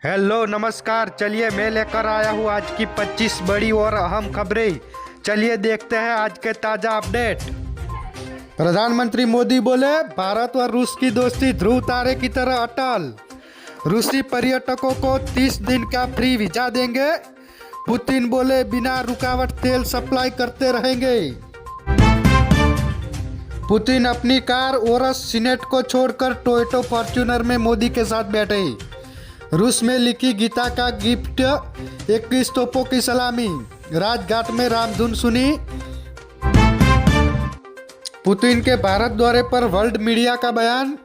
Hello नमस्कार। चलिए मैं लेकर आया हूँ आज की 25 बड़ी और अहम खबरें। चलिए देखते हैं आज के ताज़ा अपडेट। प्रधानमंत्री मोदी बोले भारत और रूस की दोस्ती ध्रुव तारे की तरह अटल। रूसी पर्यटकों को 30 दिन का फ्री वीजा देंगे। पुतिन बोले बिना रुकावट तेल सप्लाई करते रहेंगे। पुतिन अपनी कार ओरस सीनेट को छोड़कर टोयोटा फॉर्च्यूनर में मोदी के साथ बैठे। रूस में लिखी गीता का गिफ्ट, 21 तोपों की सलामी, राजघाट में रामधुन सुनी। पुतिन के भारत दौरे पर वर्ल्ड मीडिया का बयान।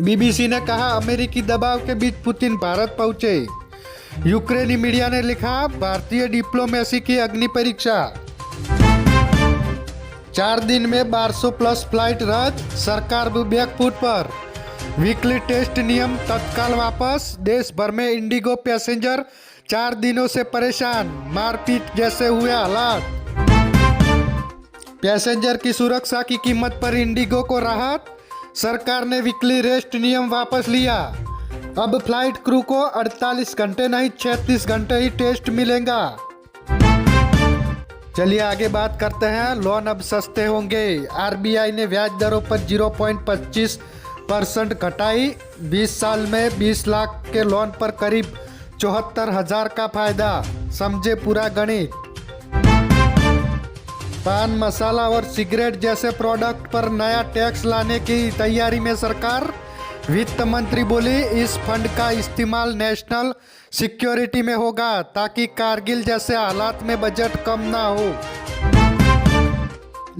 बीबीसी ने कहा अमेरिकी दबाव के बीच पुतिन भारत पहुंचे। यूक्रेनी मीडिया ने लिखा भारतीय डिप्लोमेसी की अग्नि परीक्षा। 4 दिन में 1200 प्लस फ्लाइट रद्द, सरकार बैकफुट पर। वीकली टेस्ट नियम तत्काल वापस। देश भर में इंडिगो पैसेंजर 4 दिनों से परेशान, मारपीट जैसे हुए हालात। पैसेंजर की सुरक्षा की कीमत पर इंडिगो को राहत। सरकार ने वीकली रेस्ट नियम वापस लिया। अब फ्लाइट क्रू को 48 घंटे नहीं 36 घंटे ही टेस्ट मिलेगा। चलिए आगे बात करते हैं। लोन अब सस्ते होंगे। आरबीआई ने ब्याज दरों पर 0.25% घटाई। 20 साल में 20 लाख के लोन पर करीब 74,000 का फायदा। समझे पूरा गणित। पान मसाला और सिगरेट जैसे प्रोडक्ट पर नया टैक्स लाने की तैयारी में सरकार। वित्त मंत्री बोली इस फंड का इस्तेमाल नेशनल सिक्योरिटी में होगा ताकि कारगिल जैसे हालात में बजट कम ना हो।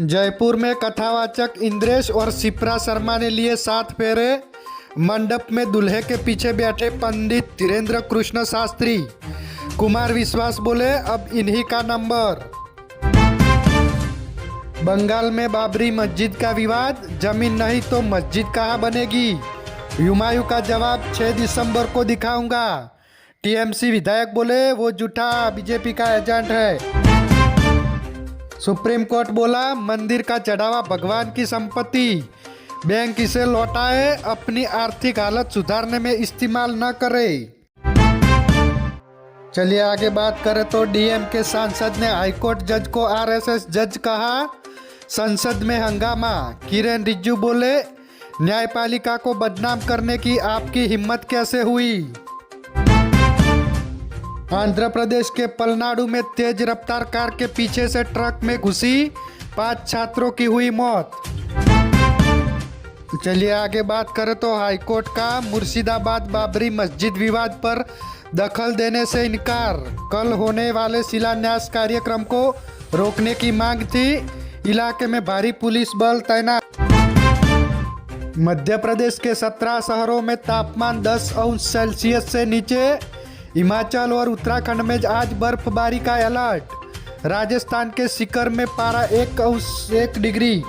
जयपुर में कथावाचक इंद्रेश और शिप्रा शर्मा ने लिए 7 फेरे। मंडप में दूल्हे के पीछे बैठे पंडित धीरेन्द्र कृष्ण शास्त्री। कुमार विश्वास बोले अब इन्हीं का नंबर। बंगाल में बाबरी मस्जिद का विवाद, जमीन नहीं तो मस्जिद कहाँ बनेगी। हुमायूं का जवाब 6 दिसंबर को दिखाऊंगा। टीएमसी विधायक बोले वो झूठा बीजेपी का एजेंट है। सुप्रीम कोर्ट बोला मंदिर का चढ़ावा भगवान की संपत्ति, बैंक इसे लौटाए, अपनी आर्थिक हालत सुधारने में इस्तेमाल न करे। चलिए आगे बात करें तो डीएम के सांसद ने हाईकोर्ट जज को आरएसएस जज कहा। संसद में हंगामा। किरेन रिजिजू बोले न्यायपालिका को बदनाम करने की आपकी हिम्मत कैसे हुई। आंध्र प्रदेश के पलनाडु में तेज रफ्तार कार के पीछे से ट्रक में घुसी, 5 छात्रों की हुई मौत। चलिए आगे बात करें तो हाईकोर्ट का मुर्शिदाबाद बाबरी मस्जिद विवाद पर दखल देने से इनकार। कल होने वाले शिलान्यास कार्यक्रम को रोकने की मांग थी। इलाके में भारी पुलिस बल तैनात। मध्य प्रदेश के 17 शहरों में तापमान 10 अंश सेल्सियस से नीचे। हिमाचल और उत्तराखंड में आज बर्फबारी का अलर्ट। राजस्थान के सीकर में पारा 1 degree.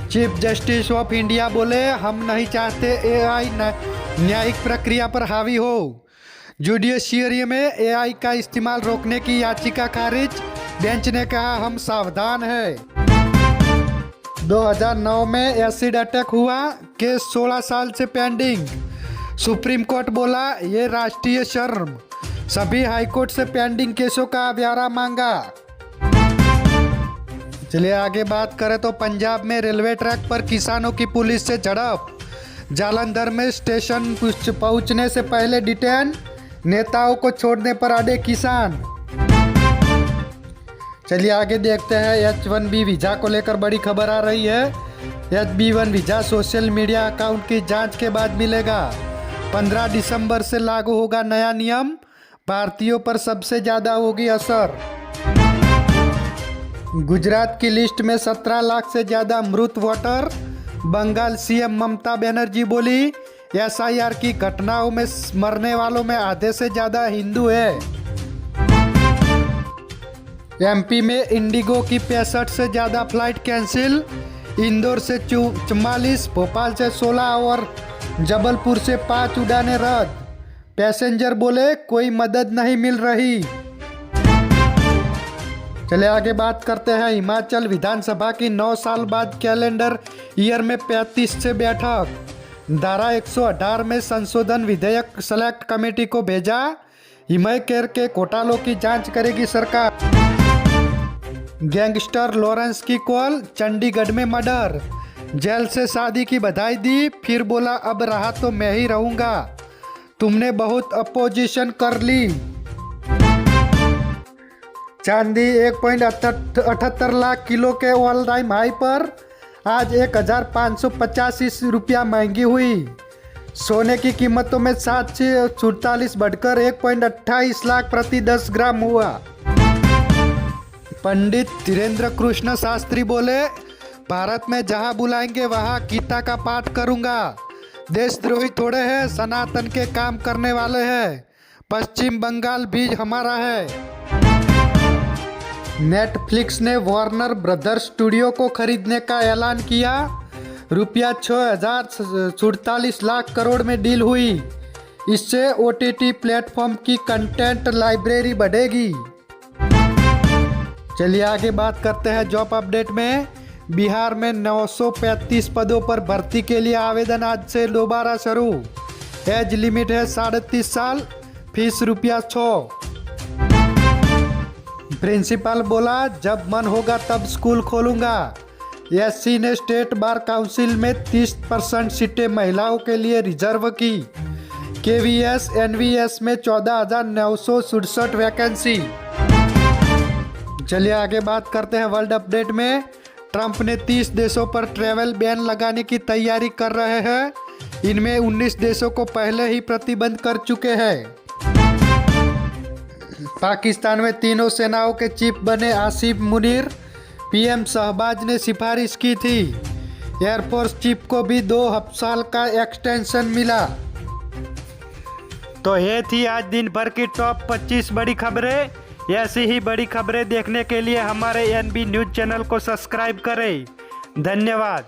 Chief justice of India बोले हम नहीं चाहते एआई न्यायिक प्रक्रिया पर हावी हो। जुडिशियरी में एआई का इस्तेमाल रोकने की याचिका खारिज। बेंच ने कहा हम सावधान हैं। 2009 में एसिड अटैक हुआ, केस 16 साल से पेंडिंग। सुप्रीम कोर्ट बोला ये राष्ट्रीय शर्म, सभी हाईकोर्ट से पेंडिंग केसों का ब्यौरा मांगा। चलिए आगे बात करें तो पंजाब में रेलवे ट्रैक पर किसानों की पुलिस से झड़प। जालंधर में स्टेशन पहुंचने से पहले डिटेन, नेताओं को छोड़ने पर अड़े किसान। चलिए आगे देखते हैं। H1B वीज़ा को लेकर बड़ी खबर आ रही है। H1B visa social media account की जांच के बाद मिलेगा। 15 दिसंबर से लागू होगा नया नियम। भारतीयों पर सबसे ज़्यादा होगी असर। गुजरात की लिस्ट में 17 लाख से ज़्यादा मृत वोटर। बंगाल सीएम ममता बनर्जी बोली एसआईआर की घटनाओं में मरने वालों में आधे से ज़्यादा हिंदू है। एमपी में इंडिगो की 65 से ज़्यादा फ्लाइट कैंसिल। इंदौर से 44, भोपाल से 16 और जबलपुर से 5 उड़ानें रद्द। पैसेंजर बोले कोई मदद नहीं मिल रही। चले आगे बात करते हैं। हिमाचल विधानसभा की 9 साल बाद कैलेंडर ईयर में 35 से बैठक। धारा 118 में संशोधन विधेयक सेलेक्ट कमेटी को भेजा। हिमय केयर के घोटालों की जांच करेगी सरकार। गैंगस्टर लॉरेंस की कॉल, चंडीगढ़ में मर्डर। जेल से शादी की बधाई दी, फिर बोला अब रहा तो मैं ही रहूंगा, तुमने बहुत अपोजिशन कर ली। चांदी 1.78 लाख किलो के ऑल टाइम हाई पर आज 1585 रुपया महंगी हुई। सोने की कीमतों में 7 से 47 बढ़कर 1.28 लाख प्रति 10 ग्राम हुआ। पंडित धीरेन्द्र कृष्ण शास्त्री बोले, भारत में जहां बुलाएंगे वहां गीता का पाठ करूंगा। देशद्रोही थोड़े हैं, सनातन के काम करने वाले हैं। पश्चिम बंगाल भी हमारा है। नेटफ्लिक्स ने वार्नर ब्रदर्स स्टूडियो को खरीदने का ऐलान किया। रुपया 6047 लाख करोड़ में डील हुई। इससे OTT प्लेटफॉर्म की कंटेंट लाइब्रेरी बढ़ेगी। चलिए आगे बात करते हैं जॉब अपडेट में। बिहार में 935 पदों पर भर्ती के लिए आवेदन आज से दोबारा शुरू। एज लिमिट है 37.5 साल, फीस रुपया 6। प्रिंसिपल बोला, जब मन होगा तब स्कूल खोलूंगा। SC ने स्टेट बार काउंसिल में 30% सीटें महिलाओं के लिए रिजर्व की। KVS NVS में 14,967 वैकेंसी। चलिए आगे बात करते हैं वर्ल्ड अपडेट में। ट्रंप ने 30 देशों पर ट्रैवल बैन लगाने की तैयारी कर रहे हैं। इनमें 19 देशों को पहले ही प्रतिबंध कर चुके हैं। पाकिस्तान में तीनों सेनाओं के चीफ बने आसिफ मुनीर। PM शहबाज ने सिफारिश की थी। एयरफोर्स चीफ को भी 2 साल का एक्सटेंशन मिला। तो ये थी आज दिन भर की टॉप 25 बड़ी खबरें। ऐसी ही बड़ी खबरें देखने के लिए हमारे NB न्यूज़ चैनल को सब्सक्राइब करें। धन्यवाद।